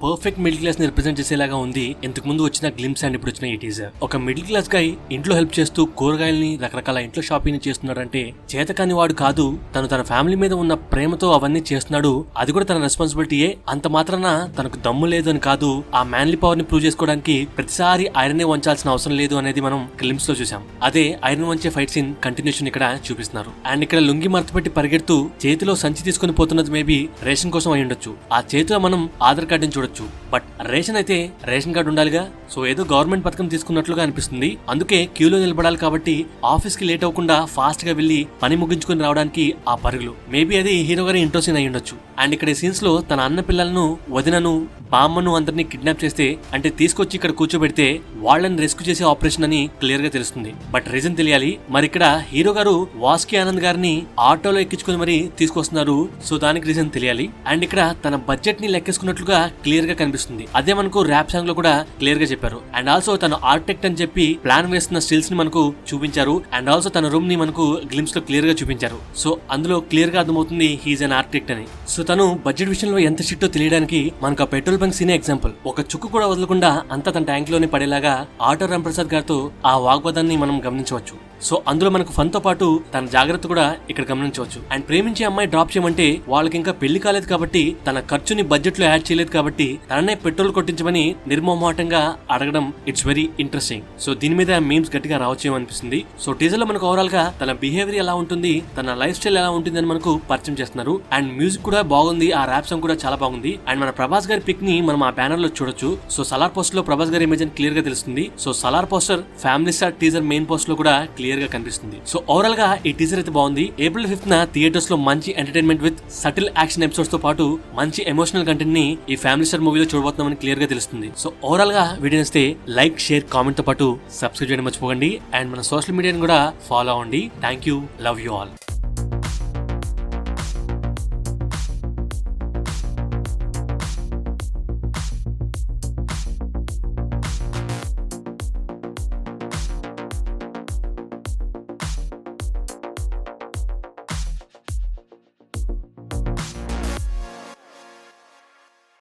Perfect middle class ని represent చేసేలాగా ఉంది ఇంతకు ముందు వచ్చిన గ్లిమ్స్ అండ్ ఇప్పుడు వచ్చిన ఈ టీజర్. ఒక మిడిల్ క్లాస్ గై ఇంట్లో హెల్ప్ చేస్తూ కూరగాయల్ని రకరకాల ఇంట్లో షాపింగ్ చేస్తున్నాడంటే చేతకాని వాడు కాదు, తన ఫ్యామిలీ మీద ఉన్న ప్రేమతో అవన్నీ చేస్తున్నాడు. అది కూడా తన రెస్పాన్సిబిలిటీయే. అంత మాత్రాన తనకు దమ్ము లేదు అని కాదు, ఆ మ్యాన్లీ పవర్ ని ప్రూవ్ చేసుకోవడానికి ప్రతిసారి ఐరన్ వంచాల్సిన అవసరం లేదు అనేది మనం గ్లిమ్స్ లో చూసాం. అదే ఐరన్ వంచే ఫైట్ సీన్ కంటిన్యూషన్ ఇక్కడ చూపిస్తున్నారు. అండ్ ఇక్కడ లుంగి మడతపెట్టి పరిగెడుతూ చేతిలో సంచి తీసుకుని పోతున్నది మేబీ రేషన్ కోసం అయి ఉండొచ్చు. ఆ చేతిలో మనం ఆధార్ కార్డుని చూడొచ్చు. బట్ రేషన్ అయితే రేషన్ కార్డు ఉండాలిగా. సో ఏదో గవర్నమెంట్ పథకం తీసుకున్నట్లుగా అనిపిస్తుంది. అందుకే క్యూలో నిలబడాలి కాబట్టి ఆఫీస్ కి లేట్ అవ్వకుండా ఫాస్ట్ గా వెళ్లి పని ముగించుకుని రావడానికి ఆ పరుగులు. మేబీ అది హీరో గారి ఇంట్రో సీన్ అయి ఉండొచ్చు. అండ్ ఇక్కడ సీన్స్ లో తన అన్న పిల్లలను, వదినను, బామ్మను అందరినీ కిడ్నాప్ చేస్తే అంటే తీసుకొచ్చి ఇక్కడ కూర్చోబెడితే వాళ్ళని రెస్క్యూ చేసే ఆపరేషన్ అని క్లియర్ గా తెలుస్తుంది. బట్ రీజన్ తెలియాలి. మరి ఇక్కడ హీరో గారు వాస్కి ఆనంద్ గారిని ఆటోలో ఎక్కించుకుని మరి తీసుకొస్తున్నారు. సో దానికి రీజన్ తెలియాలి. అండ్ ఇక్కడ తన బడ్జెట్ ని లెక్కేసుకున్నట్లుగా క్లియర్ గా కనిపిస్తుంది. అదే మనకు ర్యాప్ సాంగ్ లో కూడా క్లియర్ గా చెప్పారు. అండ్ ఆల్సో తను ఆర్కిటెక్ట్ అని చెప్పి ప్లాన్ వేస్తున్న స్టిల్స్ ని మనకు చూపించారు. అండ్ ఆల్సో తన రూమ్ ని మనకు గ్లిమ్స్ లో క్లియర్ గా చూపించారు. సో అందులో క్లియర్ గా అర్థమవుతుంది హీఈస్ అన్ ఆర్కిటెక్ట్ అని. సో తను బడ్జెట్ విషయంలో ఎంత షిట్టో తెలియడానికి మనకు ఆ పెట్రోల్ బంక్ సీనే ఎగ్జాంపుల్. ఒక చుక్కు కూడా వదలకుండా అంతా తన ట్యాంక్ లోనే పడేలాగా ఆటో రాంప్రసాద్ గారితో ఆ వాగ్వాదాన్ని మనం గమనించవచ్చు. సో అందులో మనకు ఫన్ తో పాటు తన జాగ్రత్త కూడా ఇక్కడ గమనించవచ్చు. అండ్ ప్రేమించే అమ్మాయి డ్రాప్ చేయమంటే వాళ్ళకి ఇంకా పెళ్లి కాలేదు కాబట్టి తన ఖర్చుని బడ్జెట్ లో యాడ్ చేయలేదు కాబట్టి తననే పెట్రోల్ కొట్టించమని నిర్మోహమాటంగా అడగడం ఇట్స్ వెరీ ఇంట్రెస్టింగ్. సో దీని మీద మీమ్స్ గట్టిగా రావచ్చు అనిపిస్తుంది. సో టీజర్ లో మనకు ఓవరాల్ గా తన బిహేవియర్ ఎలా ఉంటుంది, తన లైఫ్ స్టైల్ ఎలా ఉంటుంది అని మనకు పరిచయం చేస్తున్నారు. అండ్ మ్యూజిక్ కూడా బాగుంది. ఆ ర్యాప్ సాంగ్ కూడా చాలా బాగుంది. అండ్ మన ప్రభాస్ గారి పిక్ ని మనం ఆ బ్యానర్ లో చూడొచ్చు. సో సలార్ పోస్టర్ లో ప్రభాస్ గారి ఇమేజ్ అని క్లియర్ గా తెలుస్తుంది. So Salaar poster family star teaser main post లో కూడా క్లియర్ గా కనిపిస్తుంది. సో ఓవరాల్ గా ఈ టీజర్ అయితే బాగుంది. April 5th థియేటర్స్ లో మంచి entertainment with subtle action episodes తో పాటు మంచి ఎమోషనల్ కంటెంట్ ని ఈ ఫ్యామిలీ స్టార్ మూవీలో చూడబోతున్నామని క్లియర్ గా తెలుస్తుంది. సో ఓవరాల్ గా వీడియో నచ్చితే లైక్, షేర్, కామెంట్ తో పాటు సబ్స్క్రైబ్ చేయడం మర్చిపోకండి. అండ్ మన సోషల్ మీడియాని కూడా ఫాలో అవ్వండి. Thank you. Love you all.